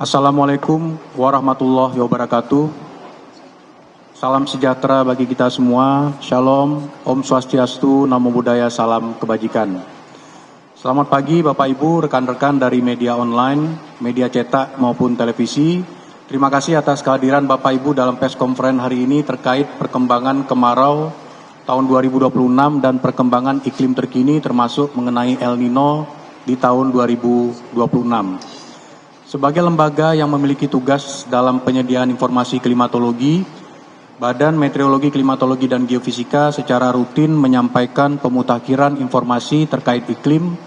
Assalamualaikum warahmatullahi wabarakatuh. Salam sejahtera bagi kita semua. Shalom, Om Swastiastu, Namo Buddhaya, salam kebajikan. Selamat pagi Bapak Ibu, rekan-rekan dari media online, media cetak maupun televisi. Terima kasih atas kehadiran Bapak Ibu dalam press conference hari ini terkait perkembangan kemarau tahun 2026 dan perkembangan iklim terkini termasuk mengenai El Nino di tahun 2026. Sebagai lembaga yang memiliki tugas dalam penyediaan informasi klimatologi, Badan Meteorologi, Klimatologi, dan Geofisika secara rutin menyampaikan pemutakhiran informasi terkait iklim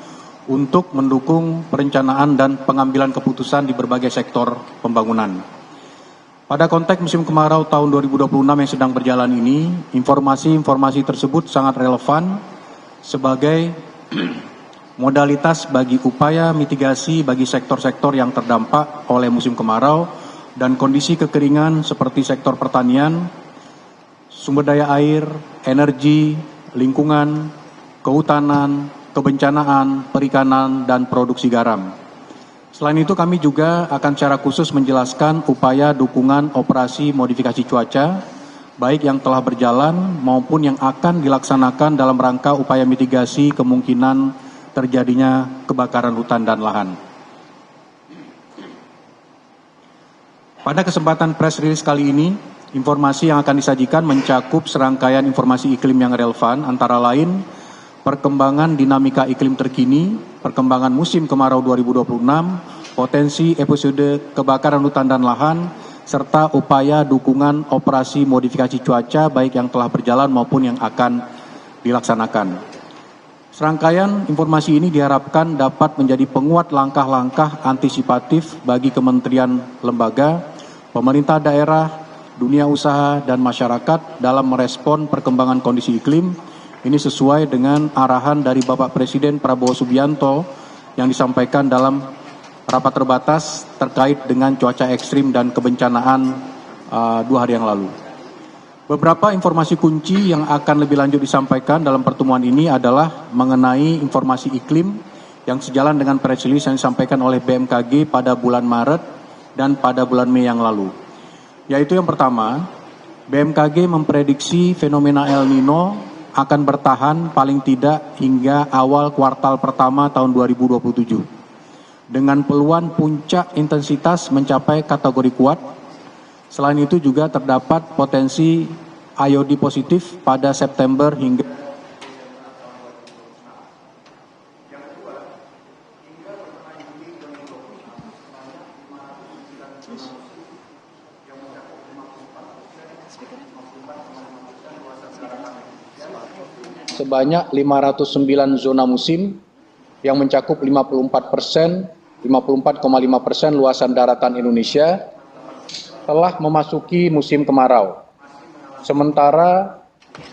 untuk mendukung perencanaan dan pengambilan keputusan di berbagai sektor pembangunan. Pada konteks musim kemarau tahun 2026 yang sedang berjalan ini, informasi-informasi tersebut sangat relevan sebagai modalitas bagi upaya mitigasi bagi sektor-sektor yang terdampak oleh musim kemarau dan kondisi kekeringan seperti sektor pertanian, sumber daya air, energi, lingkungan, kehutanan, kebencanaan, perikanan, dan produksi garam. Selain itu kami juga akan secara khusus menjelaskan upaya dukungan operasi modifikasi cuaca, baik yang telah berjalan maupun yang akan dilaksanakan dalam rangka upaya mitigasi kemungkinan terjadinya kebakaran hutan dan lahan. Pada kesempatan press release kali ini, informasi yang akan disajikan mencakup serangkaian informasi iklim yang relevan, antara lain perkembangan dinamika iklim terkini, perkembangan musim kemarau 2026, potensi episode kebakaran hutan dan lahan, serta upaya dukungan operasi modifikasi cuaca baik yang telah berjalan maupun yang akan dilaksanakan. Serangkaian informasi ini diharapkan dapat menjadi penguat langkah-langkah antisipatif bagi kementerian lembaga, pemerintah daerah, dunia usaha, dan masyarakat dalam merespon perkembangan kondisi iklim. Ini sesuai dengan arahan dari Bapak Presiden Prabowo Subianto yang disampaikan dalam rapat terbatas terkait dengan cuaca ekstrim dan kebencanaan 2 hari yang lalu. Beberapa informasi kunci yang akan lebih lanjut disampaikan dalam pertemuan ini adalah mengenai informasi iklim yang sejalan dengan press release yang disampaikan oleh BMKG pada bulan Maret dan pada bulan Mei yang lalu. Yaitu yang pertama, BMKG memprediksi fenomena El Nino akan bertahan paling tidak hingga awal kuartal pertama tahun 2027. Dengan peluang puncak intensitas mencapai kategori kuat. Selain itu juga terdapat potensi IOD positif pada September hingga sebanyak 509 zona musim yang mencakup 54,5% luasan daratan Indonesia telah memasuki musim kemarau. Sementara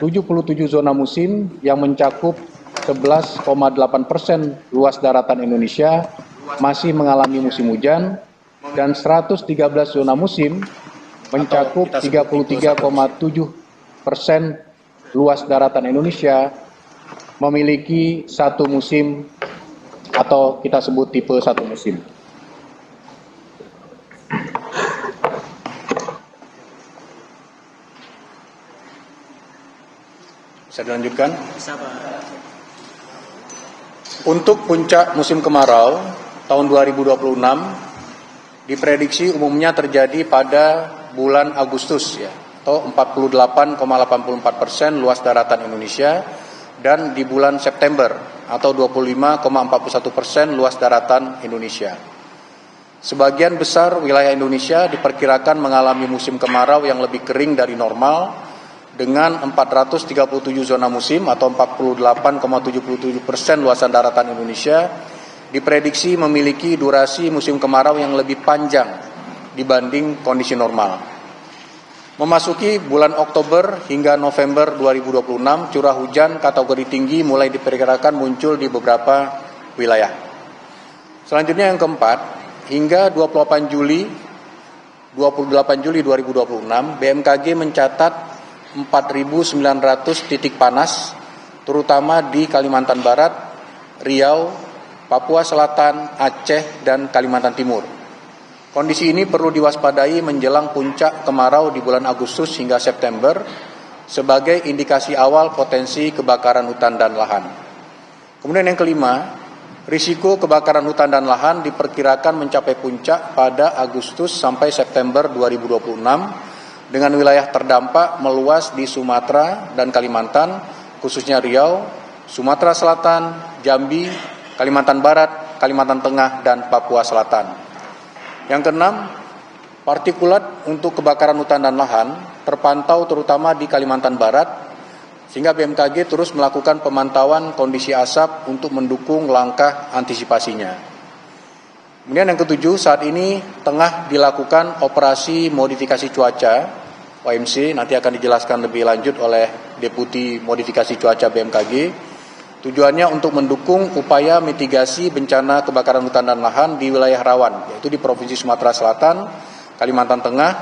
77 zona musim yang mencakup 11,8% luas daratan Indonesia masih mengalami musim hujan dan 113 zona musim mencakup 33,7% luas daratan Indonesia memiliki satu musim atau kita sebut tipe satu musim. Bisa dilanjutkan? Bisa, Pak. Untuk puncak musim kemarau tahun 2026 diprediksi umumnya terjadi pada bulan Agustus ya, atau 48,84% luas daratan Indonesia, dan di bulan September atau 25,41% luas daratan Indonesia. Sebagian besar wilayah Indonesia diperkirakan mengalami musim kemarau yang lebih kering dari normal dengan 437 zona musim atau 48,77% luasan daratan Indonesia diprediksi memiliki durasi musim kemarau yang lebih panjang dibanding kondisi normal. Memasuki bulan Oktober hingga November 2026, curah hujan kategori tinggi mulai diperkirakan muncul di beberapa wilayah. Selanjutnya yang keempat, hingga 28 Juli 2026, BMKG mencatat 4.900 titik panas, terutama di Kalimantan Barat, Riau, Papua Selatan, Aceh, dan Kalimantan Timur. Kondisi ini perlu diwaspadai menjelang puncak kemarau di bulan Agustus hingga September sebagai indikasi awal potensi kebakaran hutan dan lahan. Kemudian yang kelima, risiko kebakaran hutan dan lahan diperkirakan mencapai puncak pada Agustus sampai September 2026 dengan wilayah terdampak meluas di Sumatera dan Kalimantan, khususnya Riau, Sumatera Selatan, Jambi, Kalimantan Barat, Kalimantan Tengah, dan Papua Selatan. Yang keenam, partikulat untuk kebakaran hutan dan lahan terpantau terutama di Kalimantan Barat, sehingga BMKG terus melakukan pemantauan kondisi asap untuk mendukung langkah antisipasinya. Kemudian yang ketujuh, saat ini tengah dilakukan operasi modifikasi cuaca, OMC, nanti akan dijelaskan lebih lanjut oleh Deputi Modifikasi Cuaca BMKG. Tujuannya untuk mendukung upaya mitigasi bencana kebakaran hutan dan lahan di wilayah rawan, yaitu di Provinsi Sumatera Selatan, Kalimantan Tengah,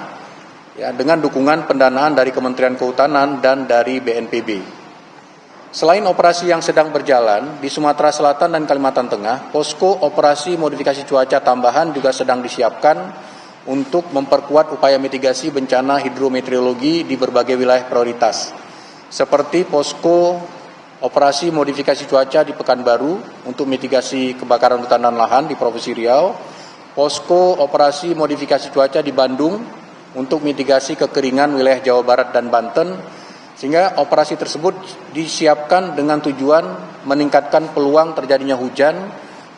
ya, dengan dukungan pendanaan dari Kementerian Kehutanan dan dari BNPB. Selain operasi yang sedang berjalan di Sumatera Selatan dan Kalimantan Tengah, posko operasi modifikasi cuaca tambahan juga sedang disiapkan untuk memperkuat upaya mitigasi bencana hidrometeorologi di berbagai wilayah prioritas, seperti posko operasi modifikasi cuaca di Pekanbaru untuk mitigasi kebakaran hutan dan lahan di Provinsi Riau, posko operasi modifikasi cuaca di Bandung untuk mitigasi kekeringan wilayah Jawa Barat dan Banten, sehingga operasi tersebut disiapkan dengan tujuan meningkatkan peluang terjadinya hujan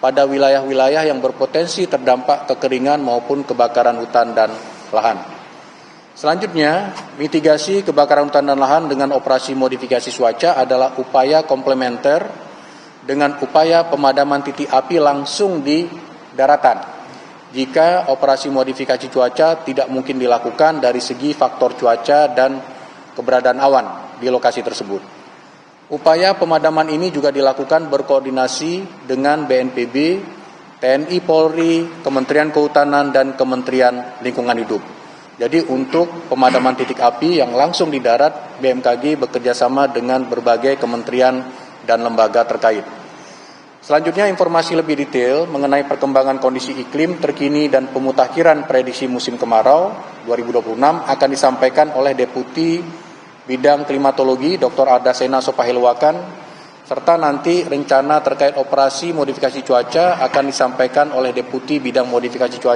pada wilayah-wilayah yang berpotensi terdampak kekeringan maupun kebakaran hutan dan lahan. Selanjutnya, mitigasi kebakaran hutan dan lahan dengan operasi modifikasi cuaca adalah upaya komplementer dengan upaya pemadaman titik api langsung di daratan jika operasi modifikasi cuaca tidak mungkin dilakukan dari segi faktor cuaca dan keberadaan awan di lokasi tersebut. Upaya pemadaman ini juga dilakukan berkoordinasi dengan BNPB, TNI Polri, Kementerian Kehutanan, dan Kementerian Lingkungan Hidup. Jadi untuk pemadaman titik api yang langsung di darat, BMKG bekerjasama dengan berbagai kementerian dan lembaga terkait. Selanjutnya, informasi lebih detail mengenai perkembangan kondisi iklim terkini dan pemutakhiran prediksi musim kemarau 2026 akan disampaikan oleh Deputi Bidang Klimatologi Dr. Ardasena Sopahiluakan, serta nanti rencana terkait operasi modifikasi cuaca akan disampaikan oleh Deputi Bidang Modifikasi Cuaca